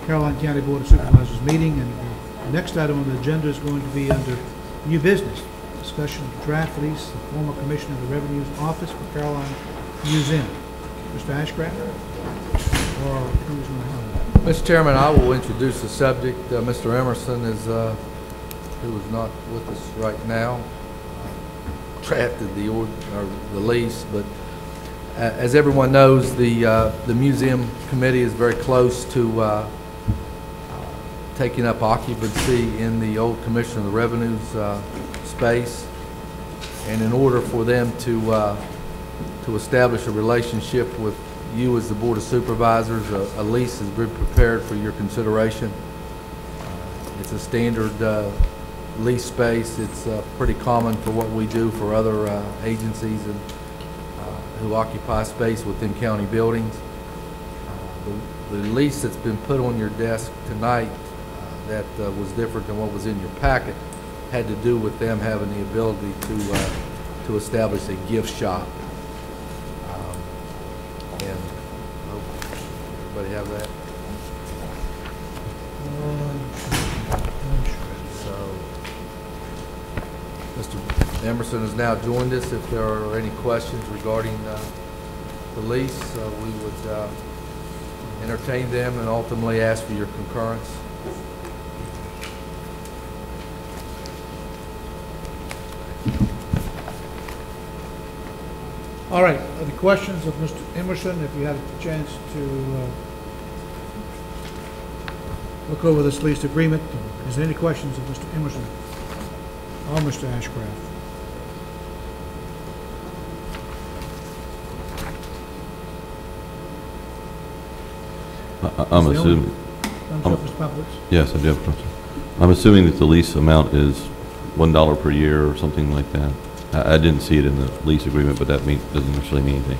Caroline County Board of Supervisors meeting, and the next item on the agenda is going to be under new business. Discussion of draft lease, the former Commissioner of the Revenue's Office for Caroline Museum. Mr. Ashcraft? Or who's going to handle that? Mr. Chairman, I will introduce the subject. Mr. Emerson is, who is not with us right now, drafted the lease, but as everyone knows, the museum committee is very close to taking up occupancy in the old Commissioner of the Revenue's space, and in order for them to establish a relationship with you as the Board of Supervisors, a lease has been prepared for your consideration. It's a standard lease space. It's pretty common for what we do for other agencies and who occupy space within county buildings. The lease that's been put on your desk tonight that was different than what was in your packet had to do with them having the ability to establish a gift shop. And everybody have that? So Mr. Emerson has now joined us. If there are any questions regarding the lease, we would entertain them and ultimately ask for your concurrence. All right, the questions of Mr. Emerson, if you had a chance to look over this lease agreement. Is there any questions of Mr. Emerson or Mr. Ashcraft? I'm assuming. Yes, I do have a question. I'm assuming that the lease amount is $1 per year or something like that. I didn't see it in the lease agreement, but that doesn't necessarily mean anything.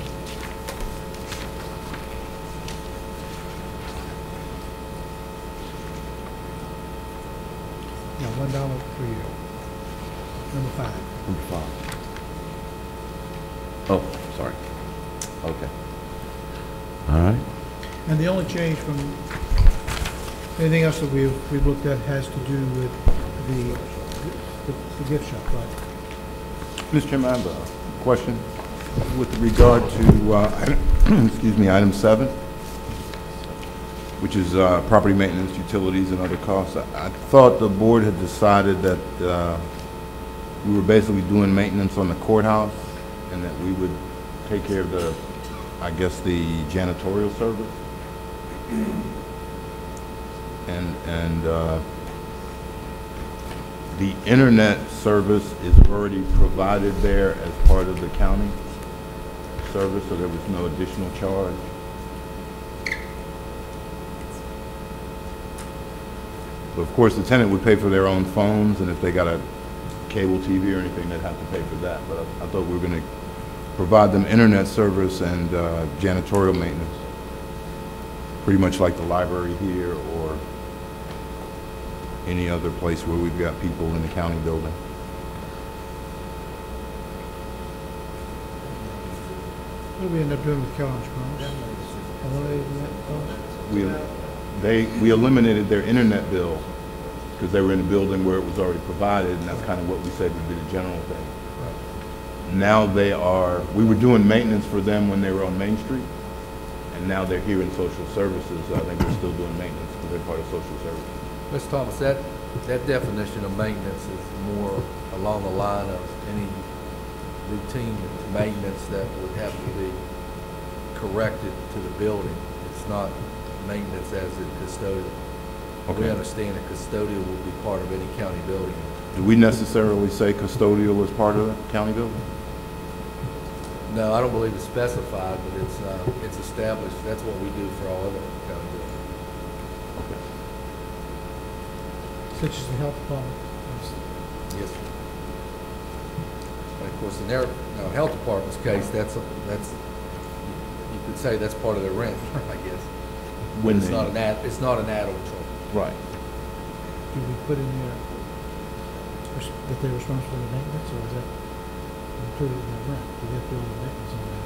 No, $1 per year. Number 5. Number 5. Oh, sorry. Okay. All right. And the only change from anything else that we've looked at has to do with the gift shop, right? Mr. Chairman, I have a question with regard to, excuse me, item 7, which is property maintenance, utilities, and other costs. I thought the board had decided that we were basically doing maintenance on the courthouse and that we would take care of the, I guess, the janitorial service. And the internet service is already provided there as part of the county service, so there was no additional charge. But of course, the tenant would pay for their own phones, and if they got a cable TV or anything, they'd have to pay for that. But I thought we were going to provide them internet service and janitorial maintenance, pretty much like the library here or any other place where we've got people in the county building. What do we end up doing with Caroline's Promise? We eliminated their internet bill because they were in a building where it was already provided, and that's kind of what we said would be the general thing. Right. Now we were doing maintenance for them when they were on Main Street, and now they're here in social services. So I think we're still doing maintenance because they're part of social services. Mr. Thomas, that definition of maintenance is more along the line of any routine maintenance that would have to be corrected to the building. It's not maintenance as in custodial. Okay. We understand that custodial will be part of any county building. Do we necessarily say custodial is part of the county building? No, I don't believe it's specified, but it's established. That's what we do for all other county buildings. Such as the health department. Yes, sir. And of course, in their health department's case, that's you could say that's part of their rent, I guess. When it's not an add-on charge. Right. Do we put in there that they're responsible for the maintenance, or is that included in their rent? Do they have to do all the maintenance on the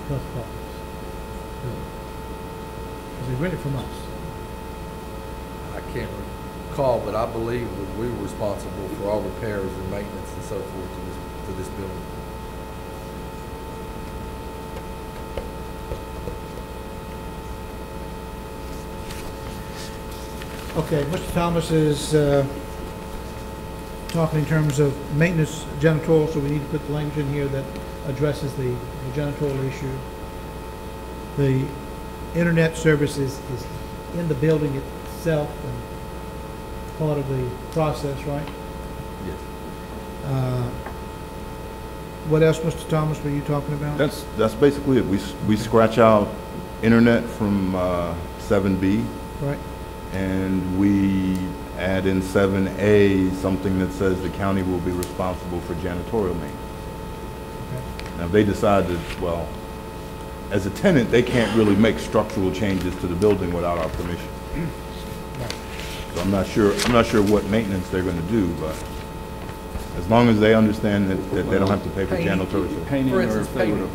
health departments? Because they rent it from us. can't recall, but I believe that we were responsible for all repairs and maintenance and so forth to this building. Okay, Mr. Thomas is talking in terms of maintenance janitorial, so we need to put the language in here that addresses the janitorial issue. The internet service is in the building itself and part of the process, right? Yes. What else, Mr. Thomas, were you talking about? That's basically it. We scratch out internet from 7B. Right. And we add in 7A something that says the county will be responsible for janitorial maintenance. Okay. Now, if they decide to, well, as a tenant, they can't really make structural changes to the building without our permission. Right. So I'm not sure what maintenance they're going to do, but as long as they understand that they don't have to pay for janitorial. Painting, For or instance, if they painting.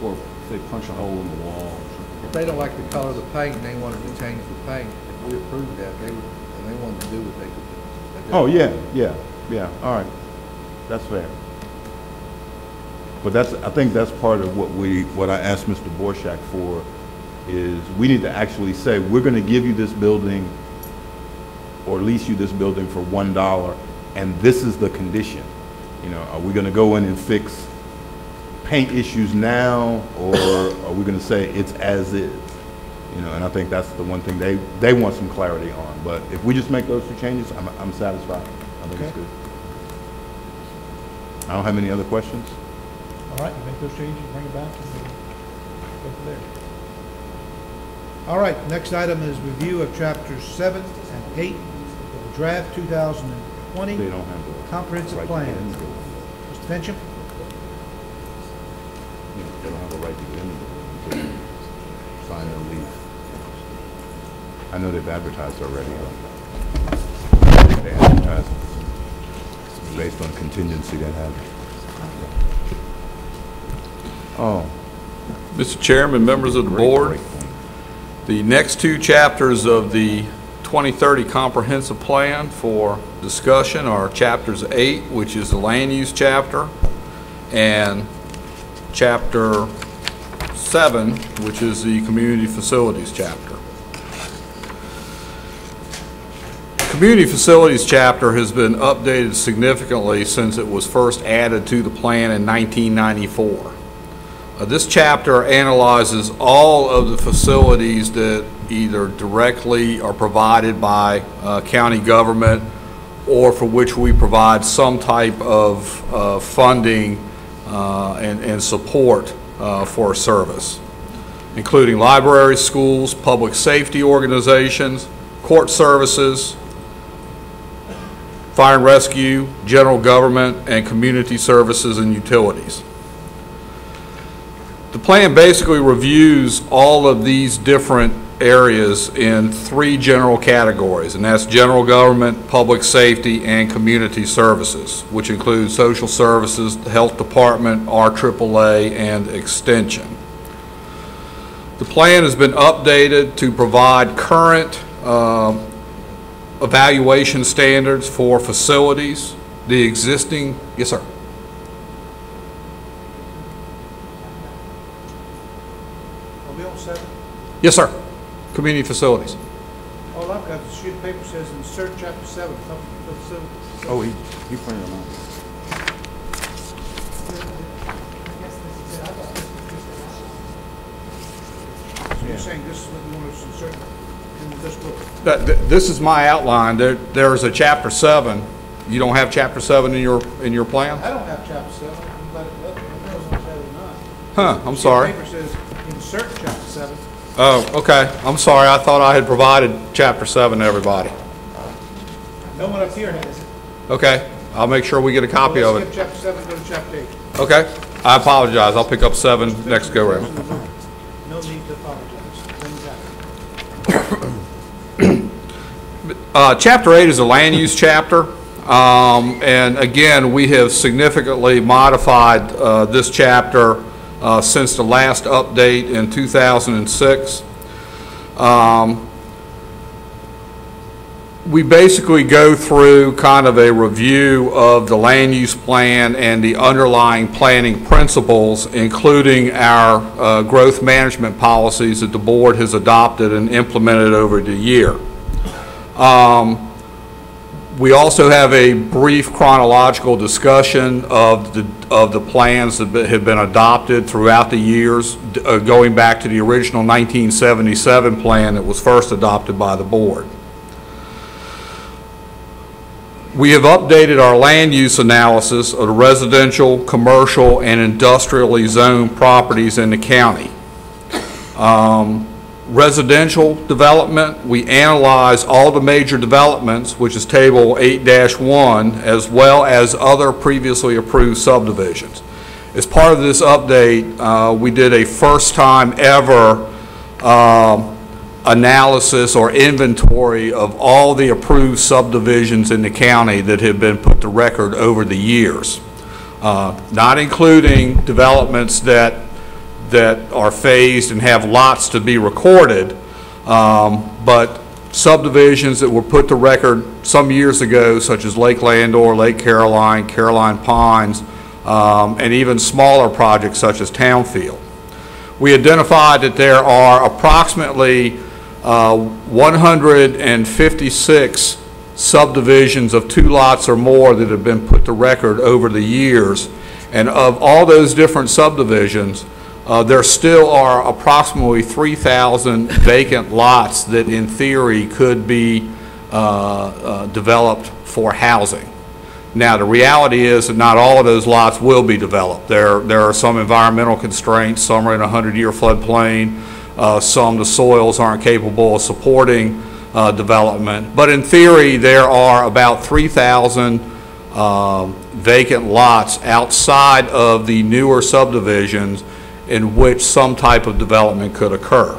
or if they punch a hole in the wall or something. If they don't like the color of the paint and they wanted to change the paint, if we approved that, they would, and they wanted to do what they could do. Oh, yeah, all right. That's fair. But I think that's part of what I asked Mr. Borshak for, is we need to actually say, we're going to give you this building or lease you this building for $1, and this is the condition. You know, are we going to go in and fix paint issues now, or are we going to say it's as is? You know, and I think that's the one thing they want some clarity on. But if we just make those two changes, I'm satisfied. I think it's good. I don't have any other questions. All right, you make those changes, bring it back, and we'll go from there. All right, next item is review of chapters 7 and 8 of the draft 2020 They don't have the comprehensive right to plan. get in the building. Mr. Pencham? You know, they don't have a right to get in the building until you sign a lease. I know they've advertised already. They advertised based on contingency that happened. Oh. Mr. Chairman, members of the board, the next two chapters of the 2030 Comprehensive Plan for discussion are chapters 8, which is the land use chapter, and chapter 7, which is the community facilities chapter. Community facilities chapter has been updated significantly since it was first added to the plan in 1994. This chapter analyzes all of the facilities that either directly are provided by county government or for which we provide some type of funding and support for a service, including libraries, schools, public safety organizations, court services, fire and rescue, general government, and community services and utilities. The plan basically reviews all of these different areas in 3 general categories, and that's general government, public safety, and community services, which include social services, the health department, RAAA, and extension. The plan has been updated to provide current evaluation standards for facilities. The existing, yes sir. Are we on 7? Yes sir. Community facilities. All I've got is a sheet of paper says insert chapter 7. Oh, he printed them out. So you're saying this is what you want us to insert in this book? This is my outline. There's a chapter 7. You don't have chapter 7 in your plan? I don't have chapter 7, but it doesn't say it not. Huh, I'm sorry. The sheet of paper says insert chapter 7. Oh, okay. I'm sorry. I thought I had provided chapter 7 to everybody. No one up here has it. Okay. I'll make sure we get a copy Well, of let's it. skip chapter 7, go to chapter 8. Okay. I apologize. I'll pick up 7 next go round. No need to apologize. Things happen. Chapter 8 is a land use chapter. And again, we have significantly modified this chapter since the last update in 2006. we basically go through kind of a review of the land use plan and the underlying planning principles, including our growth management policies that the board has adopted and implemented over the year. We also have a brief chronological discussion of the plans that have been adopted throughout the years, going back to the original 1977 plan that was first adopted by the board. We have updated our land use analysis of the residential, commercial, and industrially zoned properties in the county. Residential development, we analyze all the major developments, which is table 8-1, as well as other previously approved subdivisions. As part of this update, we did a first time ever analysis or inventory of all the approved subdivisions in the county that have been put to record over the years, not including developments that are phased and have lots to be recorded, but subdivisions that were put to record some years ago, such as Lake Landor, Lake Caroline, Caroline Pines, and even smaller projects such as Townfield. We identified that there are approximately 156 subdivisions of 2 lots or more that have been put to record over the years, and of all those different subdivisions, there still are approximately 3,000 vacant lots that in theory could be developed for housing. Now the reality is that not all of those lots will be developed. There are some environmental constraints, some are in a 100-year floodplain, some the soils aren't capable of supporting development. But in theory there are about 3,000 vacant lots outside of the newer subdivisions in which some type of development could occur.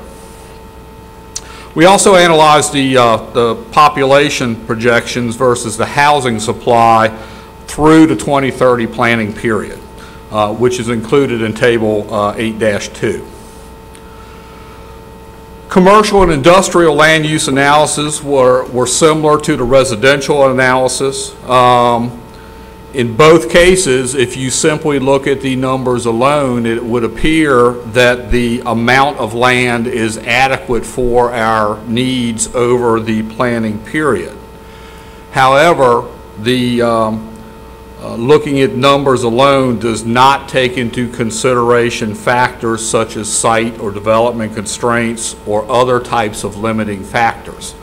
We also analyzed the population projections versus the housing supply through the 2030 planning period, which is included in table 8-2. Commercial and industrial land use analysis were similar to the residential analysis. In both cases, if you simply look at the numbers alone, it would appear that the amount of land is adequate for our needs over the planning period. However, looking at numbers alone does not take into consideration factors such as site or development constraints or other types of limiting factors.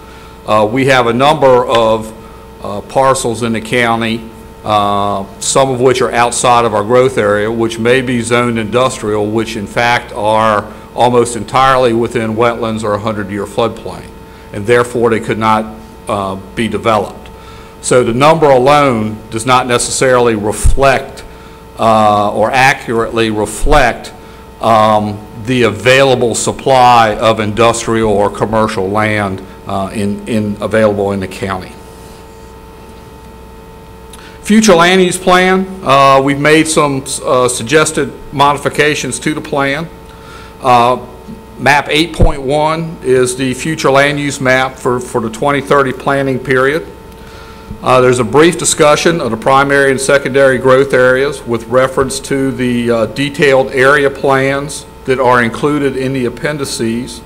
We have a number of parcels in the county, some of which are outside of our growth area, which may be zoned industrial, which in fact are almost entirely within wetlands or a 100-year floodplain, and therefore they could not be developed. So the number alone does not necessarily reflect or accurately reflect the available supply of industrial or commercial land available in the county. Future land use plan, we've made some suggested modifications to the plan. Map 8.1 is the future land use map for the 2030 planning period. There's a brief discussion of the primary and secondary growth areas with reference to the detailed area plans that are included in the appendices.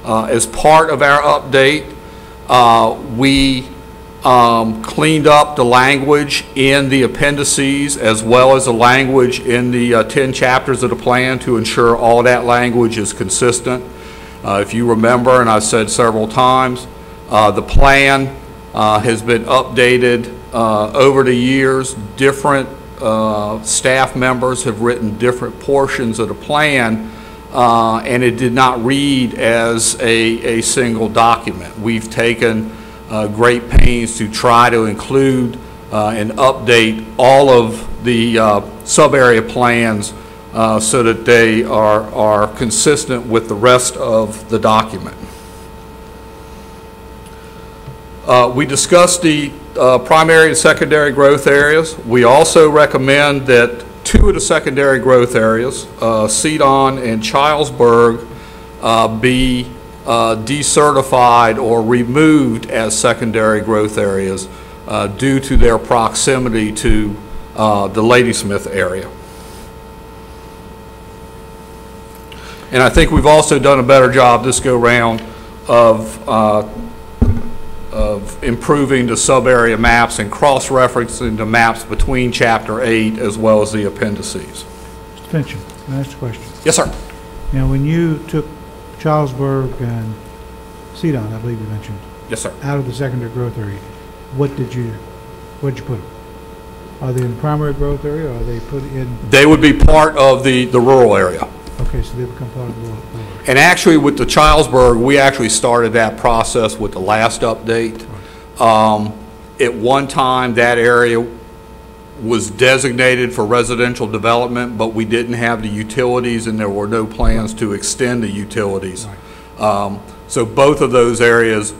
As part of our update, we cleaned up the language in the appendices as well as the language in the 10 chapters of the plan to ensure all that language is consistent. If you remember, and I've said several times, the plan has been updated over the years. Different staff members have written different portions of the plan, and it did not read as a single document. We've taken great pains to try to include and update all of the sub-area plans so that they are consistent with the rest of the document. We discussed the primary and secondary growth areas. We also recommend that 2 of the secondary growth areas, Cedon and Childsburg, be decertified or removed as secondary growth areas due to their proximity to the Ladysmith area. And I think we've also done a better job this go-round of improving the sub-area maps and cross-referencing the maps between Chapter 8 as well as the appendices. Mr. Fincham, can I ask a question? Yes, sir. Now, when you took Charlesburg and Cedon, I believe you mentioned, Yes, sir. out of the secondary growth area, where'd you put them? Are they in the primary growth area, or are they put in? They would be part of the rural area. Okay, so they become part of the rural area. And actually, with the Charlesburg, we actually started that process with the last update. At one time, that area was designated for residential development, but we didn't have the utilities and there were no plans to extend the utilities. So both of those areas,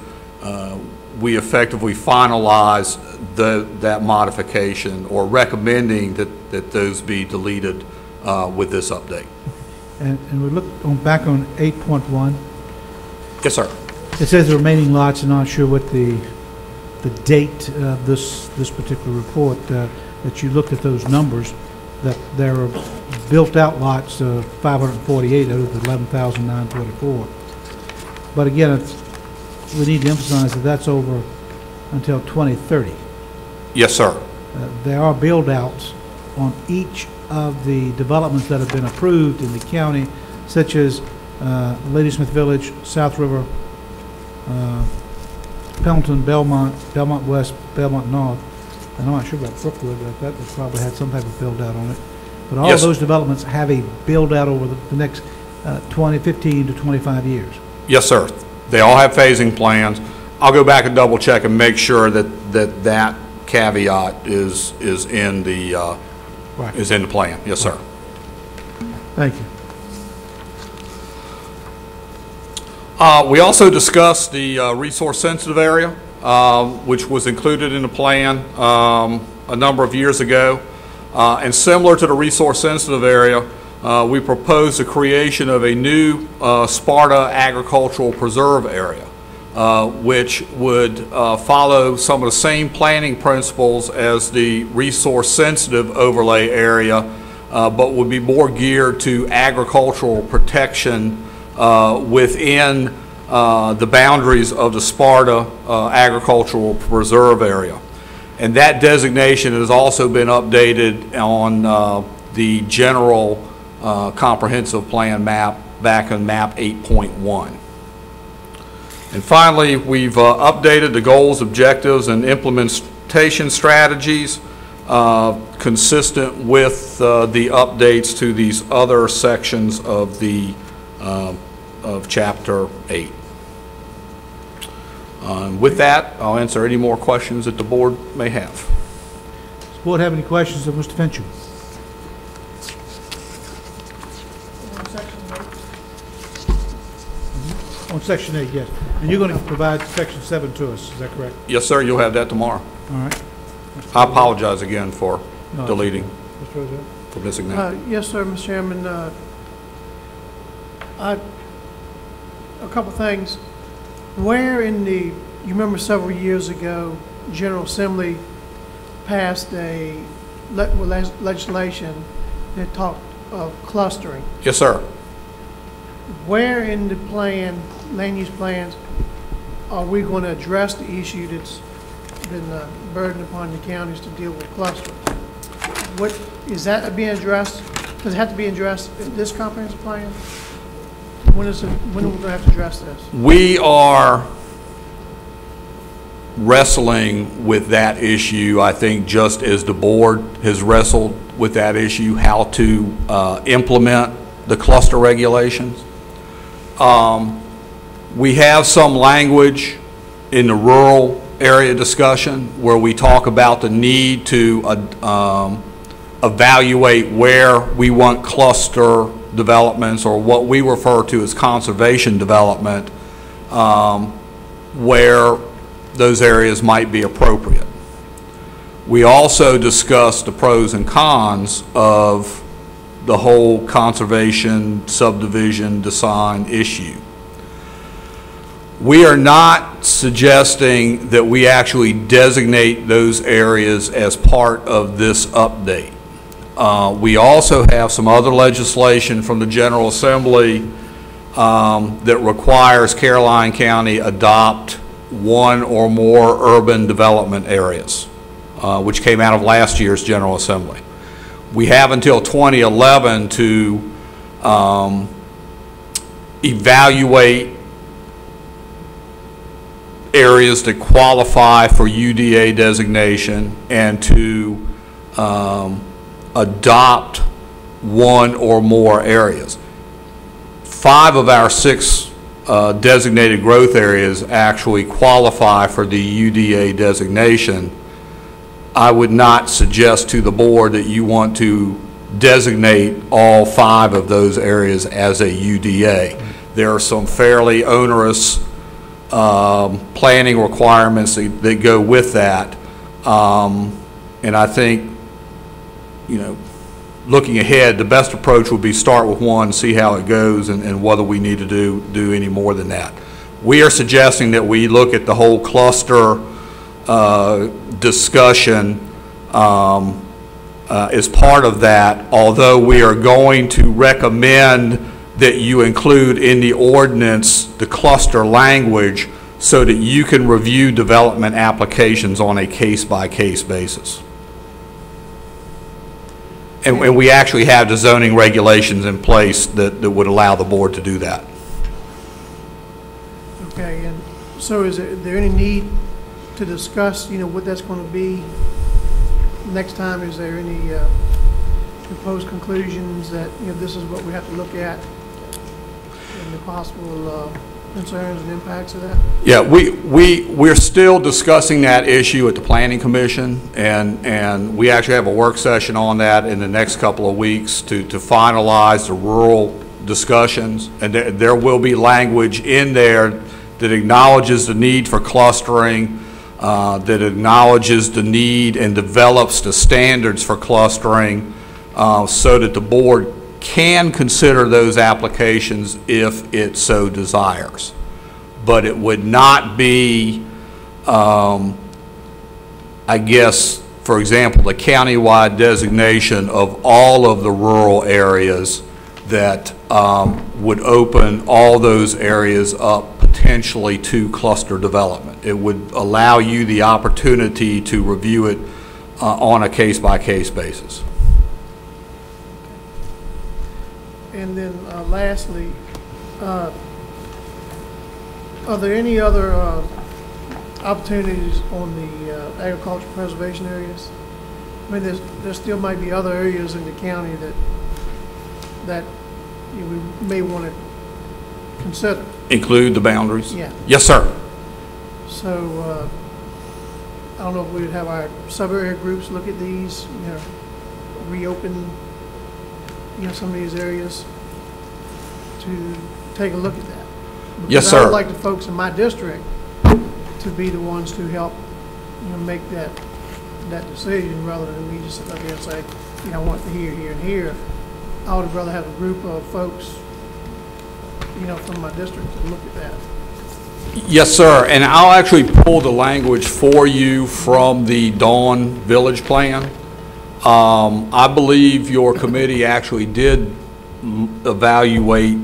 we effectively finalized that modification, or recommending that those be deleted with this update. And we look back on 8.1. Yes, sir. It says the remaining lots, and I'm not sure what the date of this particular report, that you looked at those numbers, that there are built-out lots of 548 out of the 11,944. But again, we need to emphasize that that's over until 2030. Yes, sir. There are build-outs on each of the developments that have been approved in the county, such as Ladysmith Village, South River, Pendleton, Belmont West, Belmont North. And I'm not sure about Brookwood, but that probably had some type of build-out on it. But all of those developments have a build-out over the next 15 to 25 years. Yes, sir. They all have phasing plans. I'll go back and double-check and make sure that caveat is in the is in the plan. Yes, sir. Thank you. We also discussed the resource-sensitive area, which was included in the plan a number of years ago. And similar to the resource-sensitive area, we proposed the creation of a new Sparta Agricultural Preserve area, which would follow some of the same planning principles as the resource-sensitive overlay area, but would be more geared to agricultural protection within the boundaries of the Sparta Agricultural Preserve area. And that designation has also been updated on the general comprehensive plan map back in map 8.1. And finally, we've updated the goals, objectives, and implementation strategies consistent with the updates to these other sections of the of Chapter 8. With that, I'll answer any more questions that the board may have. Does the board have any questions of Mr. Fincham? On Section 8, yes. And you're going to provide Section 7 to us, is that correct? Yes, sir. You'll have that tomorrow. All right. I apologize again for No, deleting, Mr. President? for missing that. Yes, sir, Mr. Chairman. A couple things. Where in the, you remember several years ago, General Assembly passed a legislation that talked of clustering. Yes, sir. Where in the plan, land use plans, are we going to address the issue that's been burdened upon the counties to deal with clustering? What, is that being addressed? Does it have to be addressed in this comprehensive plan? When are we going to have to address this? We are wrestling with that issue, I think, just as the board has wrestled with that issue, how to implement the cluster regulations. We have some language in the rural area discussion where we talk about the need to evaluate where we want cluster developments, or what we refer to as conservation development, where those areas might be appropriate. We also discussed the pros and cons of the whole conservation subdivision design issue. We are not suggesting that we actually designate those areas as part of this update. We also have some other legislation from the General Assembly that requires Caroline County adopt one or more urban development areas, which came out of last year's General Assembly. We have until 2011 to evaluate areas that qualify for UDA designation and to adopt one or more areas. 5 of our 6 designated growth areas actually qualify for the UDA designation. I would not suggest to the board that you want to designate all 5 of those areas as a UDA. There are some fairly onerous planning requirements that go with that. And I think, you know, looking ahead, the best approach would be start with one, see how it goes, and whether we need to do any more than that. We are suggesting that we look at the whole cluster discussion as part of that, although we are going to recommend that you include in the ordinance the cluster language so that you can review development applications on a case-by-case basis. And we actually have the zoning regulations in place that would allow the board to do that. Okay, and so is there any need to discuss, you know, what that's going to be next time? Is there any proposed conclusions that, you know, this is what we have to look at and the possible concerns and impacts of that? Yeah, we're still discussing that issue at the Planning Commission, and we actually have a work session on that in the next couple of weeks to finalize the rural discussions. And there will be language in there that acknowledges the need for clustering, that acknowledges the need and develops the standards for clustering so that the board can consider those applications if it so desires. But it would not be, I guess, for example, the countywide designation of all of the rural areas that would open all those areas up potentially to cluster development. It would allow you the opportunity to review it on a case-by-case basis. And then lastly, are there any other opportunities on the agriculture preservation areas? I mean, there still might be other areas in the county that we may want to consider. Include the boundaries? Yeah. Yes, sir. So I don't know if we would have our sub-area groups look at these, you know, reopen, you know, some of these areas to take a look at that. Because yes, sir. I would like the folks in my district to be the ones to help, you know, make that decision rather than me just sit up here and say, you know, I want to here, here, and here. I would rather have a group of folks, you know, from my district to look at that. Yes, sir. And I'll actually pull the language for you from the Dawn Village Plan. I believe your committee actually did evaluate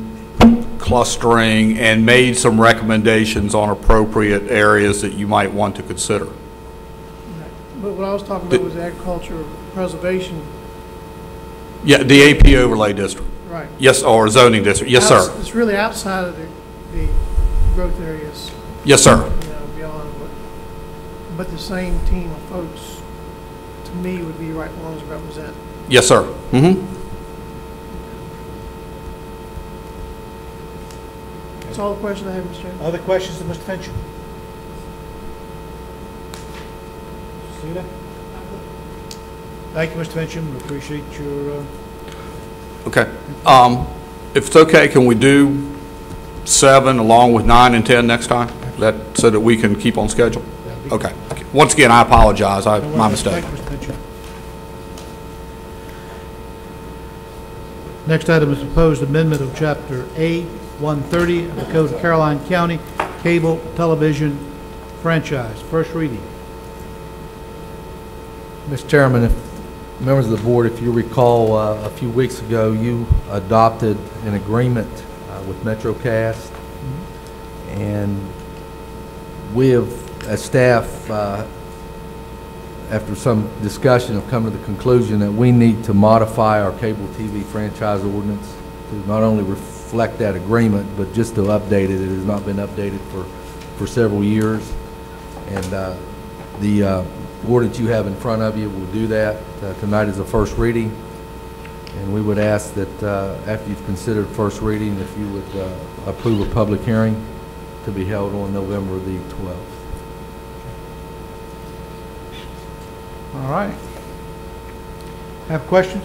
clustering and made some recommendations on appropriate areas that you might want to consider. Right. But what I was talking about was agriculture preservation. Yeah, the AP overlay district. Right. Yes, or zoning district. Yes, sir. It's really outside of the growth areas. Yes, sir. You know, beyond, but the same team of folks, to me, would be the right ones to represent. Yes, sir. Mm-hmm. That's all the questions I have, Mr. Chairman. Other questions of Mr. Finch? See that? Thank you, Mr. Fincham. We appreciate your... Okay. If it's okay, can we do 7 along with 9 and 10 next time? So that we can keep on schedule? Okay. Once again, I apologize. My mistake. Thank you, Mr. Fincham. Next item is proposed amendment of Chapter A 130 of the Code of Caroline County, cable television franchise. First reading. Mr. Chairman, if members of the board, if you recall, a few weeks ago, you adopted an agreement with MetroCast, and we have, as staff, after some discussion, have come to the conclusion that we need to modify our cable TV franchise ordinance to not only reflect that agreement, but just to update it. It has not been updated for several years, and the ordinance you have in front of you will do that. Tonight is the first reading, and we would ask that after you've considered first reading, if you would approve a public hearing to be held on November the 12th. All right. Have questions?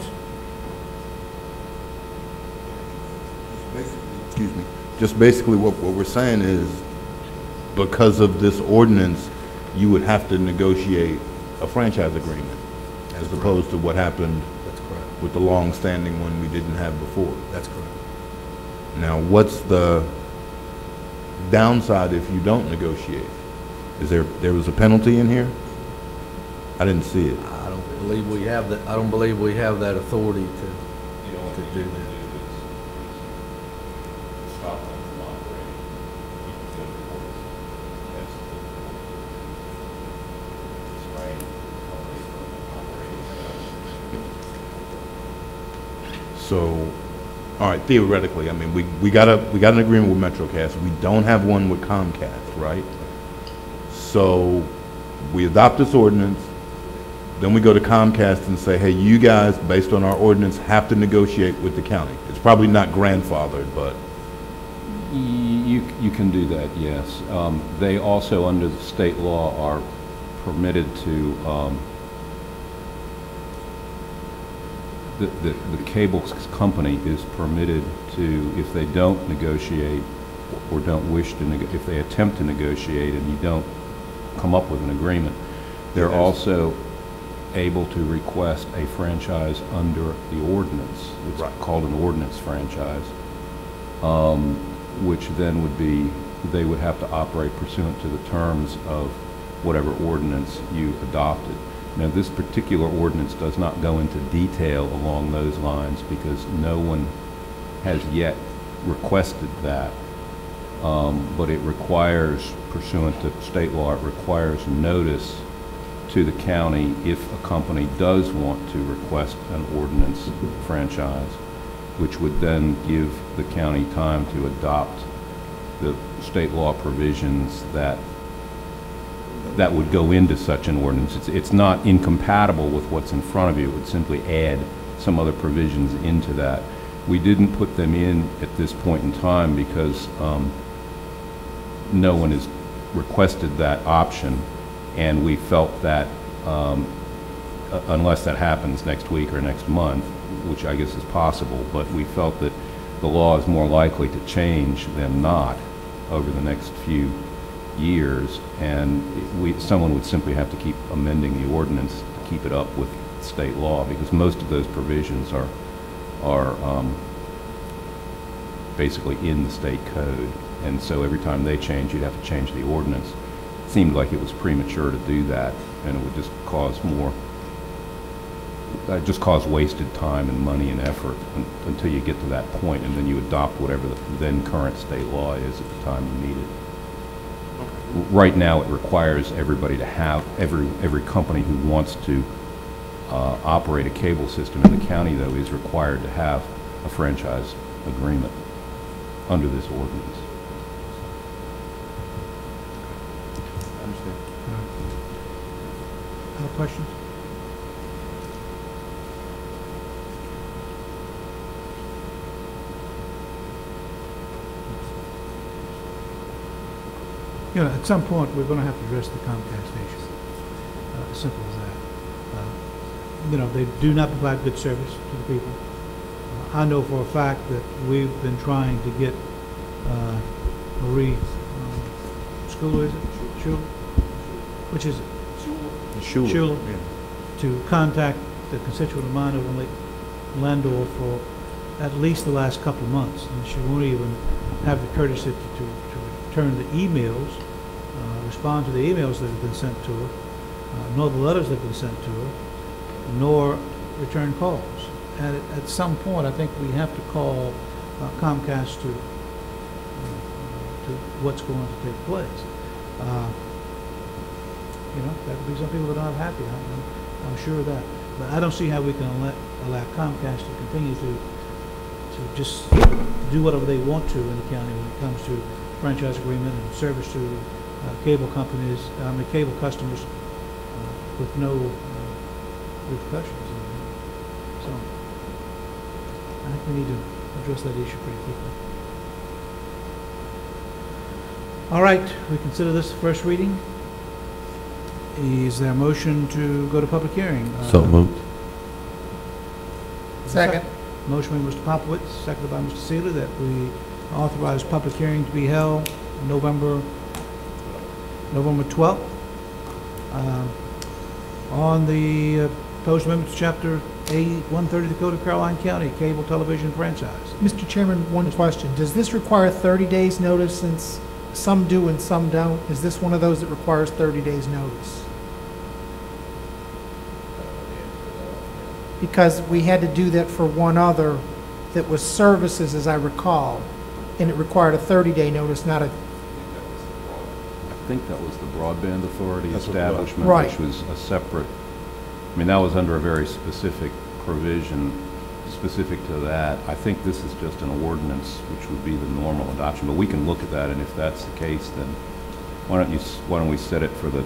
Excuse me. Just basically what we're saying is, because of this ordinance, you would have to negotiate a franchise agreement, as opposed to what happened That's correct. with the long-standing one we didn't have before. That's correct. Now, what's the downside if you don't negotiate? Is there was a penalty in here? I didn't see it. I don't believe we have that. I don't believe we have that authority to do that. So, all right, theoretically, I mean, we got an agreement with MetroCast. We don't have one with Comcast, right? So we adopt this ordinance, then we go to Comcast and say, hey, you guys, based on our ordinance, have to negotiate with the county. It's probably not grandfathered, but You can do that, yes. They also, under the state law, are permitted to, the cable company is permitted to, if they don't negotiate or don't wish to, if they attempt to negotiate and you don't come up with an agreement, they're also able to request a franchise under the ordinance. It's called an ordinance franchise, which then would be, they would have to operate pursuant to the terms of whatever ordinance you adopted. Now, this particular ordinance does not go into detail along those lines because no one has yet requested that, but it requires, pursuant to state law, it requires notice to the county if a company does want to request an ordinance franchise, which would then give the county time to adopt the state law provisions that would go into such an ordinance. It's not incompatible with what's in front of you. It would simply add some other provisions into that. We didn't put them in at this point in time because no one has requested that option, and we felt that unless that happens next week or next month, which I guess is possible, but we felt that the law is more likely to change than not over the next few years, and someone would simply have to keep amending the ordinance to keep it up with state law, because most of those provisions are basically in the state code, and so every time they change, you'd have to change the ordinance. It seemed like it was premature to do that, and it would just cause wasted time and money and effort until you get to that point, and then you adopt whatever the then current state law is at the time you need it. Right now, it requires everybody to have, every company who wants to operate a cable system in the county, though, is required to have a franchise agreement under this ordinance. I understand. Other questions? You know, at some point, we're going to have to address the Comcast issue. As simple as that. You know, they do not provide good service to the people. I know for a fact that we've been trying to get Marie, school is it? Schuler? Which is it? Schuler. Yeah. To contact the constituent of mine over in Lake Landor for at least the last couple of months, and she won't even have the courtesy to return the emails, respond to the emails that have been sent to her, nor the letters that have been sent to her, nor return calls. And at some point, I think we have to call Comcast to what's going to take place. There could be some people that are not happy. I'm sure of that. But I don't see how we can allow Comcast to continue to just do whatever they want to in the county when it comes to franchise agreement and service to cable companies, cable customers with no repercussions. So I think we need to address that issue pretty quickly. All right, we consider this the first reading. Is there a motion to go to public hearing? So moved. Second. Motion by Mr. Popowitz, seconded by Mr. Seeley, that we authorize public hearing to be held November 12th on the proposed amendment to Chapter A130 of the Code of Caroline County, cable television franchise. Mr. Chairman, one question. Does this require 30 days notice since some do and some don't? Is this one of those that requires 30 days notice? Because we had to do that for one other that was services, as I recall, and it required a 30-day notice, not a... I think that was the Broadband Authority That's what it was. establishment, Right. which was a separate, that was under a very specific provision specific to that. I think this is just an ordinance, which would be the normal adoption, but we can look at that, and if that's the case, then why don't we set it for the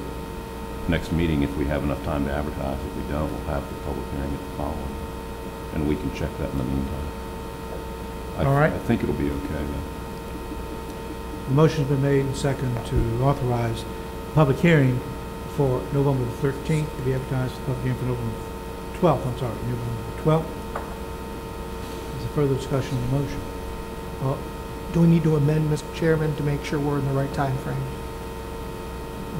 next meeting if we have enough time to advertise. If we don't, we'll have the public hearing at the following, and we can check that in the meantime. All right. I think it'll be okay then. The motion's been made and seconded to authorize public hearing for November the 13th to be advertised, public hearing for November 12th, November 12th. Is there further discussion on the motion? Do we need to amend, Mr. Chairman, to make sure we're in the right time frame,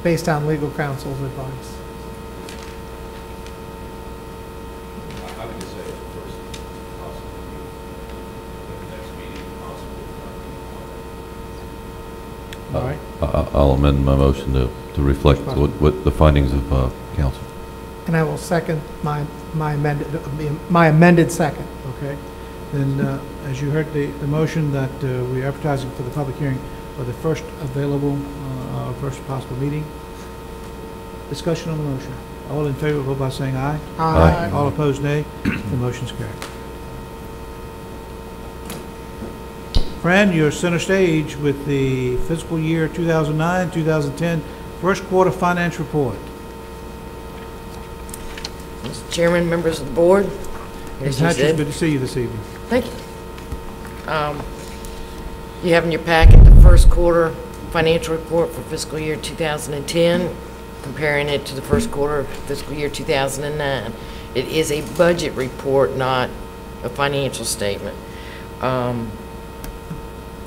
based on legal counsel's advice? I would just say at the first possible meeting, the next meeting possible. All right. I'll amend my motion to reflect what the findings of council. And I will second my amended second. Okay. Then, as you heard, the motion that we're advertising for the public hearing for the first available, first possible meeting. Discussion on the motion. All in favor, vote by saying aye. Aye. All opposed, nay. The motion's carried. Fran, you're center stage with the fiscal year 2009-2010 first quarter finance report. Mr. Chairman, members of the board, Ms. as you Hatch, it's said, good to see you this evening. thank you. You have in your packet the first quarter financial report for fiscal year 2010, comparing it to the first quarter of fiscal year 2009. It is a budget report, not a financial statement.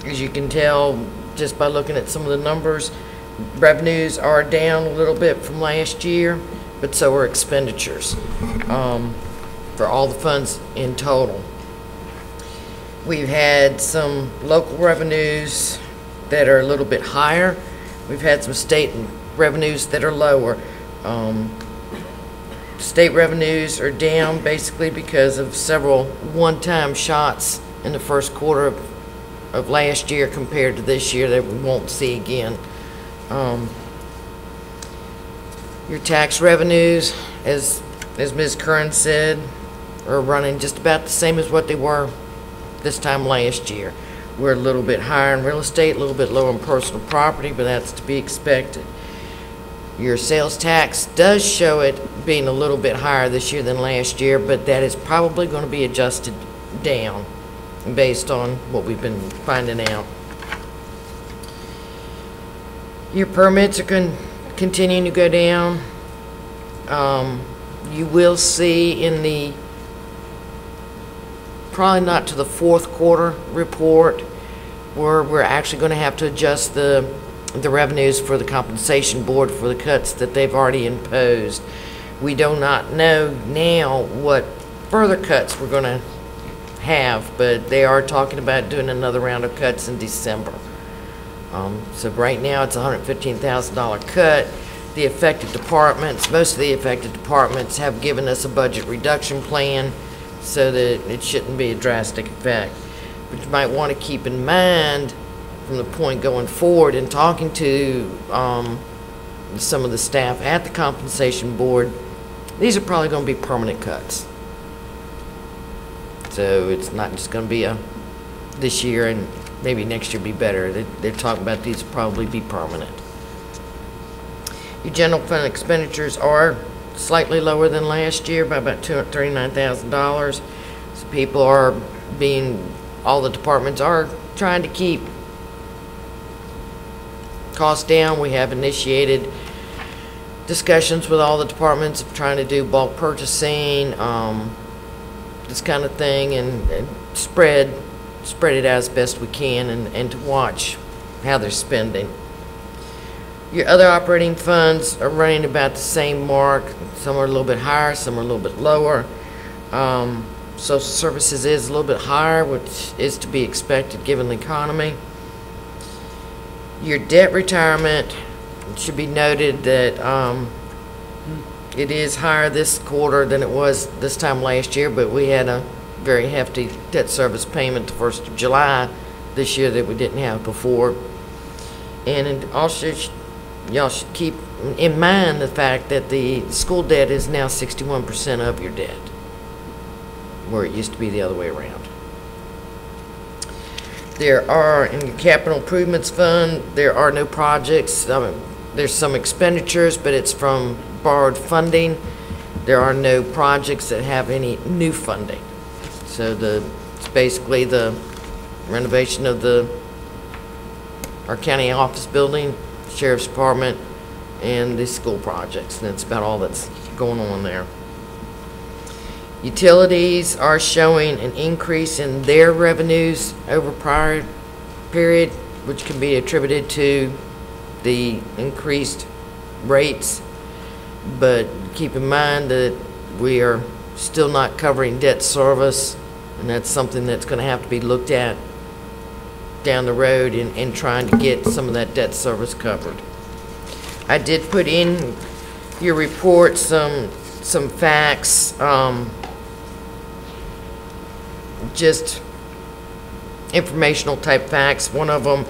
As you can tell just by looking at some of the numbers, revenues are down a little bit from last year, but so are expenditures for all the funds in total. We've had some local revenues that are a little bit higher. We've had some state revenues that are lower. State revenues are down basically because of several one-time shots in the first quarter of last year compared to this year that we won't see again. Your tax revenues, as Ms. Curran said, are running just about the same as what they were this time last year. We're a little bit higher in real estate, a little bit lower in personal property, but that's to be expected. Your sales tax does show it being a little bit higher this year than last year, but that is probably going to be adjusted down based on what we've been finding out. Your permits are continuing to go down. You will see in the, probably not to the fourth quarter report, where we're actually going to have to adjust the revenues for the compensation board for the cuts that they've already imposed. We do not know now what further cuts we're going to have, but they are talking about doing another round of cuts in December. So right now, it's a $115,000 cut. The affected departments, most of the affected departments have given us a budget reduction plan so that it shouldn't be a drastic effect. But you might want to keep in mind from the point going forward in talking to some of the staff at the compensation board, these are probably going to be permanent cuts. So it's not just going to be a this year and maybe next year be better. They're talking about these will probably be permanent. Your general fund expenditures are slightly lower than last year by about $239,000. So people are all the departments are trying to keep costs down. We have initiated discussions with all the departments of trying to do bulk purchasing, this kind of thing, and spread it out as best we can and to watch how they're spending. Your other operating funds are running about the same mark. Some are a little bit higher, some are a little bit lower. Social services is a little bit higher, which is to be expected given the economy. Your debt retirement, it should be noted that it is higher this quarter than it was this time last year, but we had a very hefty debt service payment the 1st of July this year that we didn't have before. And also, y'all should keep in mind the fact that the school debt is now 61% of your debt, where it used to be the other way around. There are, in the capital improvements fund, there are no projects. There's some expenditures, but it's from borrowed funding. There are no projects that have any new funding. So it's basically the renovation of our county office building, sheriff's department, and the school projects. And that's about all that's going on there. Utilities are showing an increase in their revenues over prior period, which can be attributed to the increased rates. But keep in mind that we are still not covering debt service, and that's something that's going to have to be looked at down the road in trying to get some of that debt service covered. I did put in your report some facts, just informational type facts. One of them,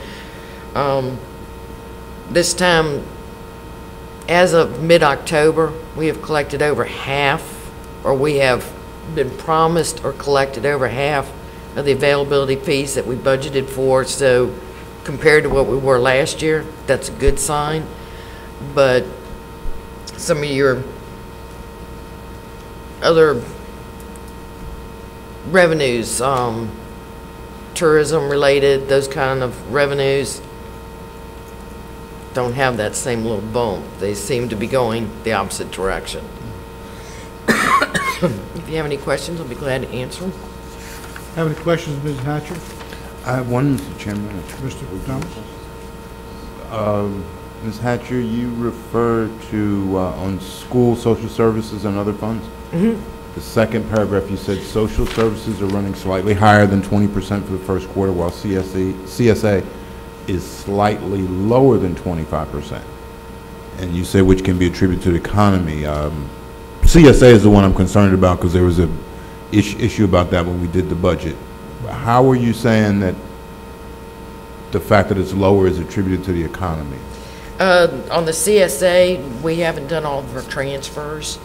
this time, as of mid-October, we have collected over half, or we have been promised or collected over half of the availability fees that we budgeted for. So compared to what we were last year, that's a good sign. But some of your other revenues, tourism related, those kind of revenues, don't have that same little bump. They seem to be going the opposite direction. If you have any questions, I'll be glad to answer them. Have any questions, Ms. Hatcher? I have one, Mr. Chairman. Mr. Thomas? Ms. Hatcher, you referred to on school, social services, and other funds? Mm-hmm. The second paragraph, you said social services are running slightly higher than 20% for the first quarter, while CSA is slightly lower than 25%. And you say which can be attributed to the economy. CSA is the one I'm concerned about because there was a issue about that when we did the budget. How are you saying that the fact that it's lower is attributed to the economy? On the CSA, we haven't done all of our transfers.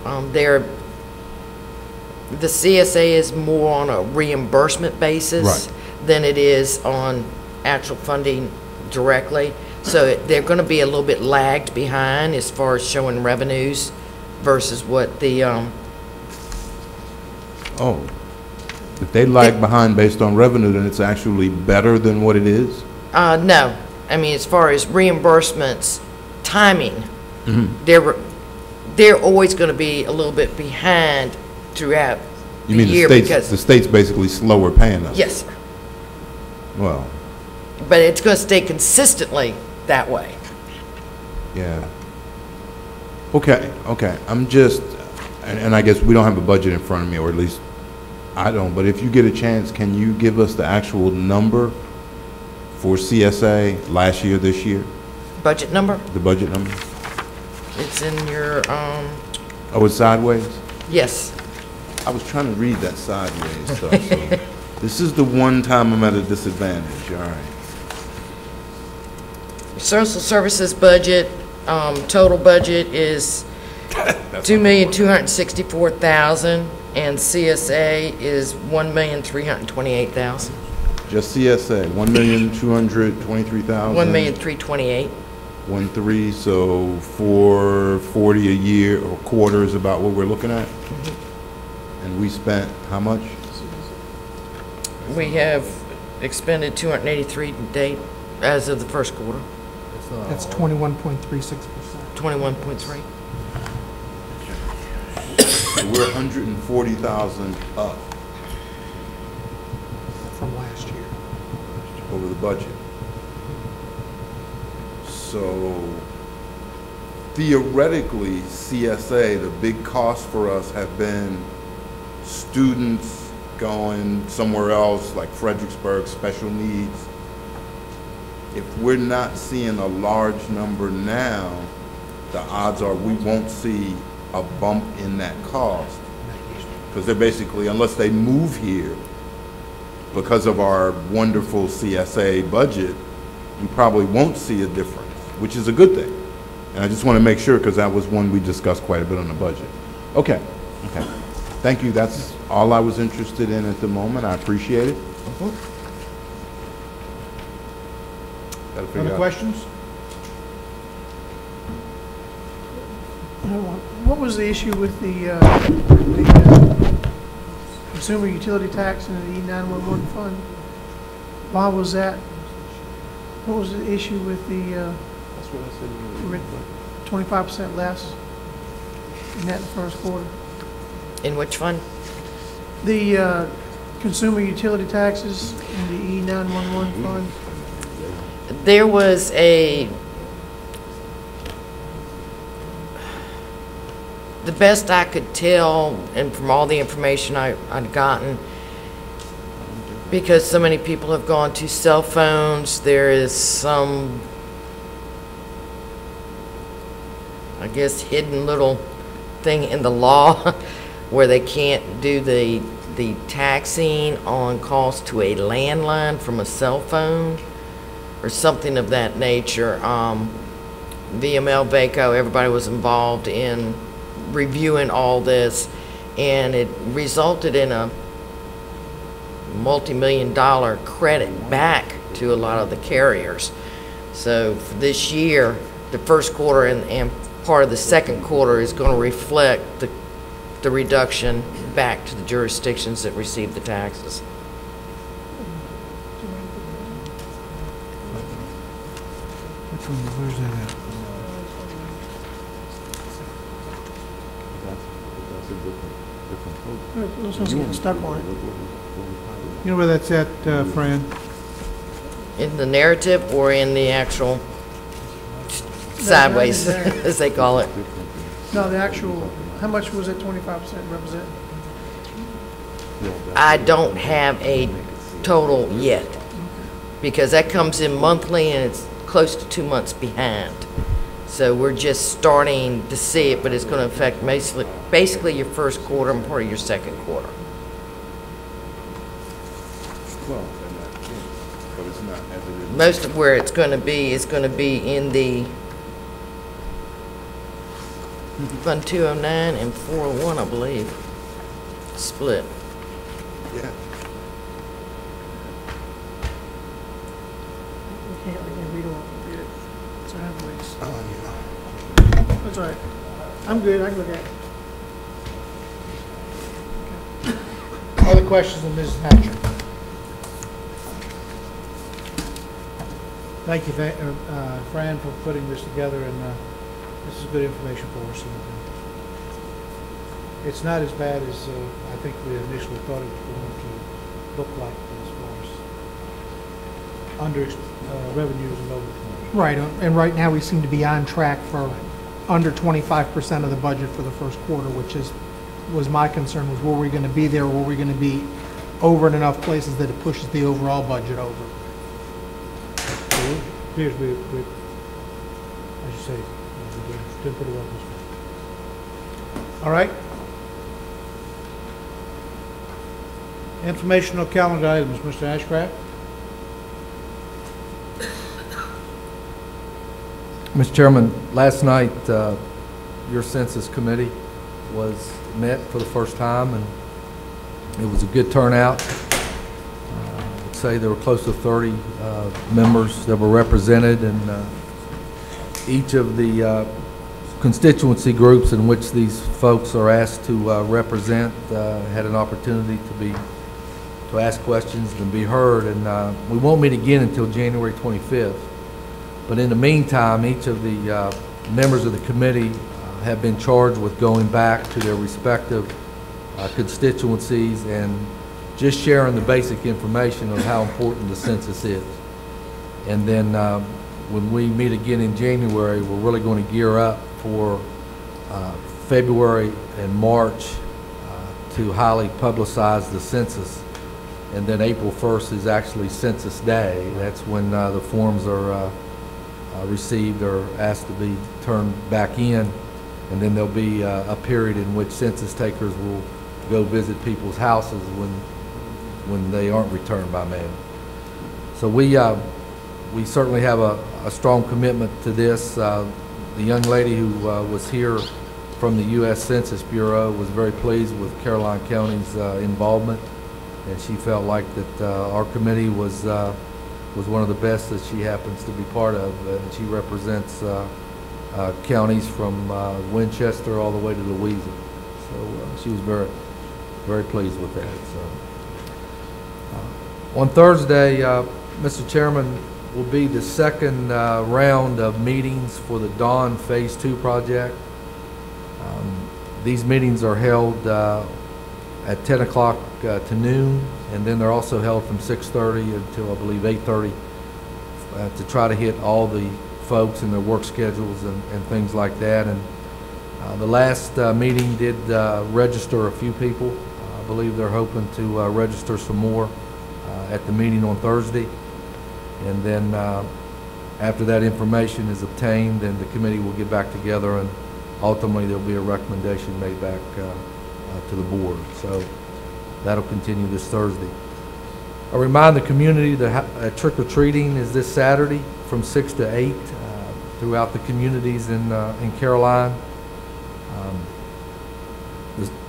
The CSA is more on a reimbursement basis than it is on actual funding directly. So they're going to be a little bit lagged behind as far as showing revenues versus what the Oh, if they lag behind based on revenue, then it's actually better than what it is? No. I mean, as far as reimbursements, timing, they're always going to be a little bit behind throughout You the mean year the state's basically slower paying us? Yes, sir. Well, But it's going to stay consistently that way. yeah. Okay. I'm just, and I guess we don't have a budget in front of me, or at least I don't, but if you get a chance, can you give us the actual number for CSA last year, this year, Budget number? the budget number? It's in your, Oh, it's sideways? yes. I was trying to read that sideways stuff, so this is the one time I'm at a disadvantage, all right. Social services budget, total budget is $2,264,000, and CSA is $1,328,000. Just CSA, 1,223,000? $1,328,000. 1.3, so 440 a year or quarter is about what we're looking at? And we spent how much? We have expended 283 to date as of the first quarter, That's 21.36%. 21.3. So we're 140,000 up From last year. over the budget. So theoretically, CSA, the big cost for us have been students going somewhere else, like Fredericksburg, special needs. If we're not seeing a large number now, the odds are we won't see a bump in that cost. Because they're basically, unless they move here, because of our wonderful CSA budget, we probably won't see a difference, which is a good thing. And I just want to make sure, because that was one we discussed quite a bit on the budget. Okay, okay. Thank you. That's all I was interested in at the moment. I appreciate it. Gotta figure Other out- questions? What was the issue with the consumer utility tax and the E911 fund? Why was that? What was the issue with the 25% less in that first quarter? In which fund? The consumer utility taxes and the E911 fund? There was the best I could tell, and from all the information I'd gotten, because so many people have gone to cell phones, there is some, I guess, hidden little thing in the law where they can't do the taxing on calls to a landline from a cell phone or something of that nature. VML, VACO, everybody was involved in reviewing all this, and it resulted in a multi-million-dollar credit back to a lot of the carriers. So for this year, the first quarter and part of the second quarter is going to reflect the reduction back to the jurisdictions that receive the taxes. Which one, where's that at? Let's just get stuck on it. You know where that's at, Fran? In the narrative or in the actual sideways, as they call it? No, the actual, how much was that 25% represent? I don't have a total yet, because that comes in monthly and it's close to 2 months behind. So we're just starting to see it, but it's going to affect basically your first quarter and part of your second quarter. Well, but it's not as it is. Most of where it's going to be is going to be in the Fund 209 and 401, I believe, split. Yeah. We can't read all of it. Sideways. Oh, That's all right. I'm good, I can look at it. Other questions of Mrs. Hatcher? Thank you, Fran, for putting this together, and this is good information for us. It's not as bad as I think we initially thought it was going to look like as far as under revenues and overflows. Right, and right now we seem to be on track for under 25% of the budget for the first quarter, which was my concern, was were we going to be there, or were we going to be over in enough places that it pushes the overall budget over? appears we, I should say, we're doing pretty well this time. All right. Informational calendar items, Mr. Ashcraft. Mr. Chairman, last night, your census committee was met for the first time, and it was a good turnout. I would say there were close to 30 members that were represented, and each of the constituency groups in which these folks are asked to represent had an opportunity to ask questions and be heard. And we won't meet again until January 25th. But in the meantime, each of the members of the committee have been charged with going back to their respective constituencies and just sharing the basic information of how important the census is. And then when we meet again in January, we're really going to gear up for February and March to highly publicize the census. And then April 1st is actually Census Day. That's when the forms are received or asked to be turned back in, and then there'll be a period in which census takers will go visit people's houses when they aren't returned by mail. So we certainly have a strong commitment to this. The young lady who was here from the U.S. Census Bureau was very pleased with Caroline County's involvement, and she felt like that our committee was one of the best that she happens to be part of. And she represents counties from Winchester all the way to Louisa. So she was very, very pleased with that. So on Thursday, Mr. Chairman, will be the second round of meetings for the Dawn Phase 2 project. These meetings are held at 10 o'clock to noon, and then they're also held from 6:30 until I believe 8:30 to try to hit all the folks and their work schedules and things like that. And the last meeting did register a few people. I believe they're hoping to register some more at the meeting on Thursday. And then after that information is obtained, then the committee will get back together, and ultimately there'll be a recommendation made back to the board. So that'll continue this Thursday. I remind the community that trick-or-treating is this Saturday from 6 to 8 throughout the communities in Caroline.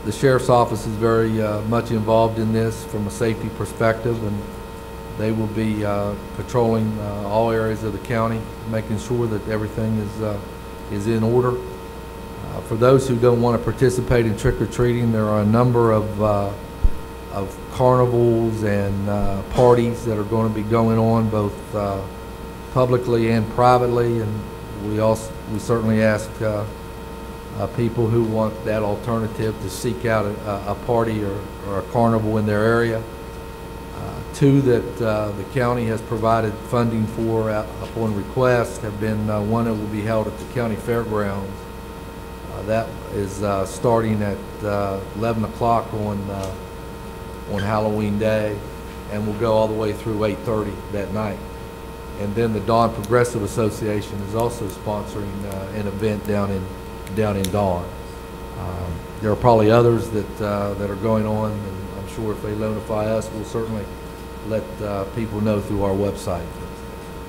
The Sheriff's Office is very much involved in this from a safety perspective, and they will be patrolling all areas of the county, making sure that everything is in order. For those who don't want to participate in trick-or-treating, there are a number of carnivals and parties that are going to be going on both publicly and privately, and we certainly ask people who want that alternative to seek out a party or a carnival in their area. Two that the county has provided funding for upon request have been one that will be held at the county fairgrounds. That is starting at 11 o'clock on Halloween Day, and will go all the way through 8:30 that night. And then the Dawn Progressive Association is also sponsoring an event down in Dawn. There are probably others that are going on, and I'm sure if they notify us, we'll certainly let people know through our website.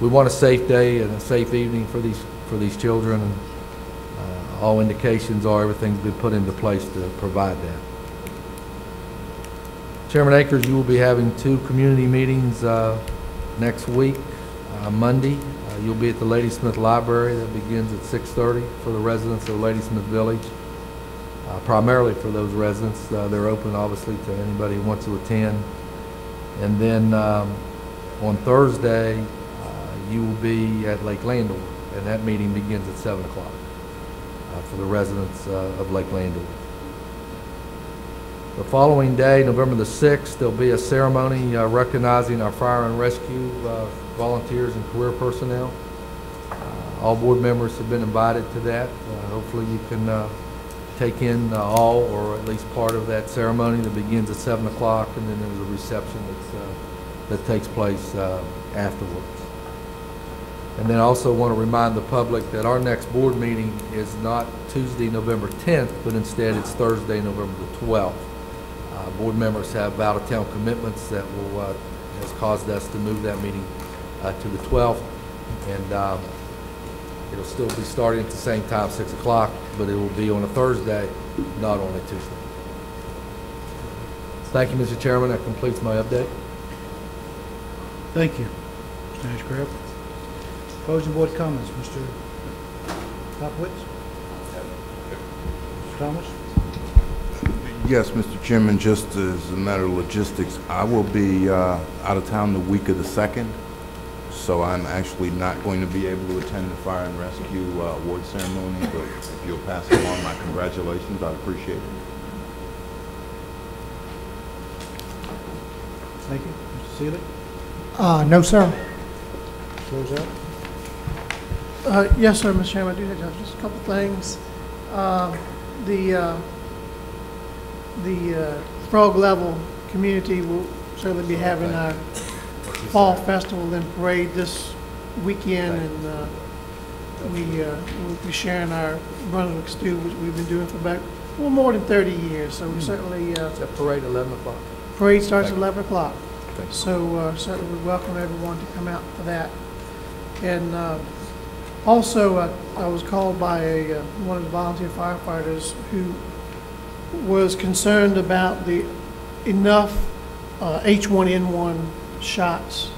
We want a safe day and a safe evening for these children, and all indications are everything's been put into place to provide that. Chairman Akers, you will be having 2 community meetings next week. Monday, you'll be at the Ladysmith Library. That begins at 6:30 for the residents of Ladysmith Village. Primarily for those residents. They're open, obviously, to anybody who wants to attend. And then on Thursday, you will be at Lake Landor, and that meeting begins at 7 o'clock for the residents of Lake Landor. The following day, November the 6th, there'll be a ceremony recognizing our fire and rescue volunteers and career personnel. All board members have been invited to that. Hopefully you can take in all or at least part of that ceremony that begins at 7 o'clock, and then there's a reception that takes place afterwards. And then I also want to remind the public that our next board meeting is not Tuesday, November 10th, but instead it's Thursday, November the 12th. Board members have out-of-town commitments that will, has caused us to move that meeting to the 12th. And it'll still be starting at the same time, 6 o'clock, but it will be on a Thursday, not on a Tuesday. Thank you, Mr. Chairman. That completes my update. Thank you, Mr. Ashcraft. Closing board comments, Mr. Popowitz? Mr. Thomas? Yes, Mr. Chairman, just as a matter of logistics, I will be out of town the week of the 2nd, so I'm actually not going to be able to attend the fire and rescue award ceremony, but if you'll pass along my congratulations, I'd appreciate it. Thank you. Mr. Seeley? No, sir. Close out. Yes, sir, Mr. Chairman, I do have just a couple things. The Frog Level community will certainly be having our Fall Festival and Parade this weekend, and we'll be sharing our Brunswick stew, which we've been doing for about more than 30 years. So we certainly That parade 11 o'clock. parade starts at 11 o'clock. So certainly we welcome everyone to come out for that. And also, I was called by one of the volunteer firefighters who was concerned about the enough H1N1 shots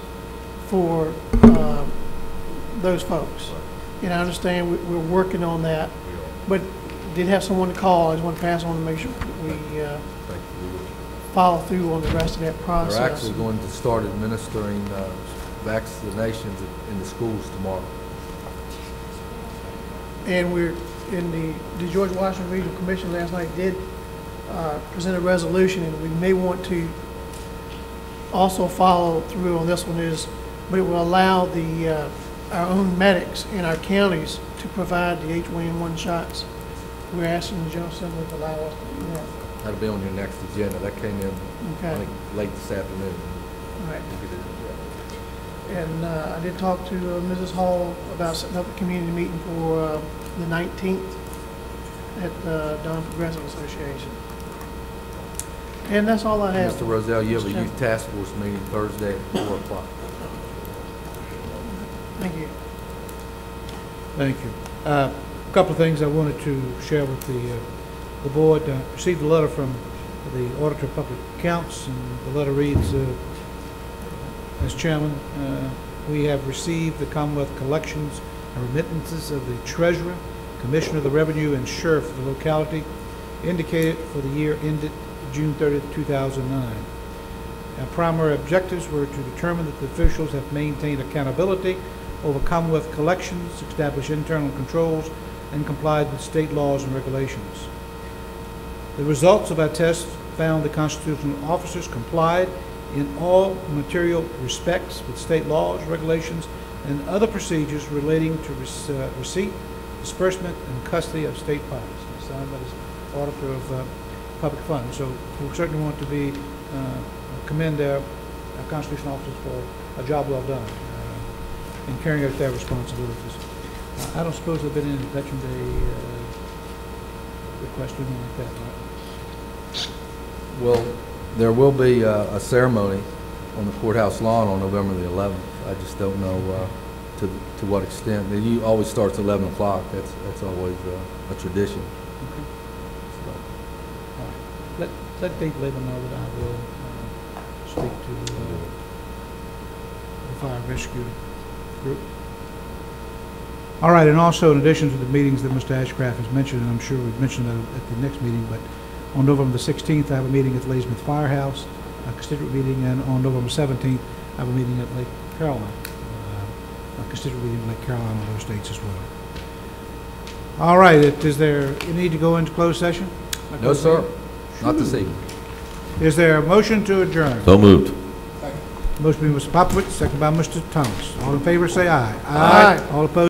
for those folks. And I understand we're working on that, but did have someone to call. I just want to pass on to make sure that we follow through on the rest of that process. We're actually going to start administering vaccinations in the schools tomorrow. And we're in the George Washington Regional Commission last night did present a resolution, and we may want to also follow through on this one, but it will allow our own medics in our counties to provide the H1N1 shots. We're asking the General Assembly to allow us to do that. That'll be on your next agenda. That came in, I think, late this afternoon. All right. And I did talk to Mrs. Hall about setting up a community meeting for the 19th at the Don Progressive Association. And that's all I have. Mr. Roselle, you have a youth task force meeting Thursday at 4 o'clock. Thank you. Thank you. A couple of things I wanted to share with the board. Received a letter from the Auditor of Public Accounts, and the letter reads, as chairman, we have received the Commonwealth collections and remittances of the Treasurer, Commissioner of the Revenue, and Sheriff of the locality indicated for the year ended June 30th, 2009. Our primary objectives were to determine that the officials have maintained accountability over Commonwealth collections, established internal controls, and complied with state laws and regulations. The results of our test found the constitutional officers complied in all material respects with state laws, regulations, and other procedures relating to receipt, disbursement, and custody of state funds. Signed by the Auditor of Public Funds. So we certainly want to commend our constitutional officers for a job well done in carrying out their responsibilities. I don't suppose there have been any Veteran Day requests or anything like that, right? Well, there will be a ceremony on the courthouse lawn on November the 11th. I just don't know to what extent. It always starts at 11 o'clock. That's always a tradition. Okay. So, all right. Let Dave Laban know that I will speak to the fire rescue group. All right, and also in addition to the meetings that Mr. Ashcraft has mentioned, and I'm sure we've mentioned that at the next meeting, but on November the 16th, I have a meeting at Ladysmith Firehouse, a constituent meeting, and on November 17th, I have a meeting at Lake Caroline, a constituent meeting at Lake Caroline on those dates as well. All right, is there a need to go into closed session? No, sir. Not this evening. Is there a motion to adjourn? So moved. Motion by Mr. Popowitz, second by Mr. Thomas. All in favor, say aye. Aye. All opposed?